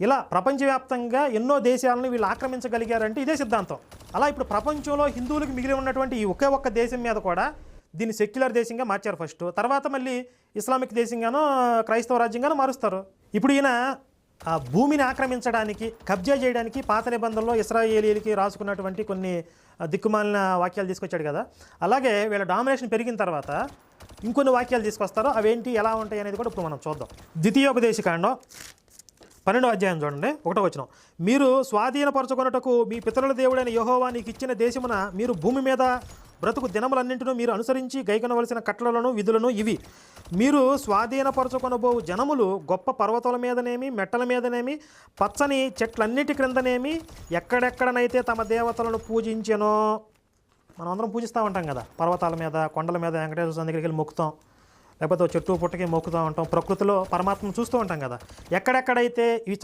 ఇలా ప్రపంచవ్యాప్తంగా ఎన్నో దేశాలను వీళ్ళు ఆక్రమించగలిగారంటే ఇదే సిద్ధాంతం. అలా ఇప్పుడు ప్రపంచంలో హిందువులకు మిగిలి ఉన్నటువంటి ఈ ఒకే ఒక్క దేశం మీద కూడా దీన్ని సెక్యులర్ దేశంగా మార్చారు ఫస్ట్, తర్వాత మళ్ళీ ఇస్లామిక్ దేశంగానో క్రైస్తవ రాజ్యంగానో మారుస్తారు. ఇప్పుడు ఈయన ఆ భూమిని ఆక్రమించడానికి, కబ్జా చేయడానికి పాత నిబంధనలో ఇశ్రాయేలీలకి రాసుకున్నటువంటి కొన్ని దిక్కుమాలిన వాక్యాలు తీసుకొచ్చాడు కదా, అలాగే వీళ్ళ డామినేషన్ పెరిగిన తర్వాత ఇంకొన్ని వాక్యాలు తీసుకొస్తారో అవేంటి, ఎలా ఉంటాయి అనేది కూడా ఇప్పుడు మనం చూద్దాం. ద్వితీయోపదేశకాండం 12వ అధ్యాయం చూడండి, 1వ వచనం. మీరు స్వాధీనపరచుకొనుటకు మీ పితరుల దేవుడైన యెహోవా నీకు ఇచ్చిన దేశమున మీరు భూమి మీద బ్రతుకు దినములన్నింటినూ మీరు అనుసరించి గైకొనవలసిన కట్టడలను విధులను ఇవి. మీరు స్వాధీనపరచుకొనబోవు జనములు గొప్ప పర్వతాల మీదనేమి, మెట్టల మీదనేమి, పచ్చని చెట్లన్నిటి క్రిందనేమి, ఎక్కడెక్కడనైతే తమ దేవతలను పూజించెనో, మనం అందరం పూజిస్తూ ఉంటాం కదా, పర్వతాల మీద, కొండల మీద వెంకటేశ్వర స్వామి దగ్గరికి వెళ్ళి మొక్కుతాం, లేకపోతే చెట్టు పుట్టకి మొక్కుతూ ఉంటాం, ప్రకృతిలో పరమాత్మను చూస్తూ ఉంటాం కదా. ఎక్కడెక్కడైతే ఇవి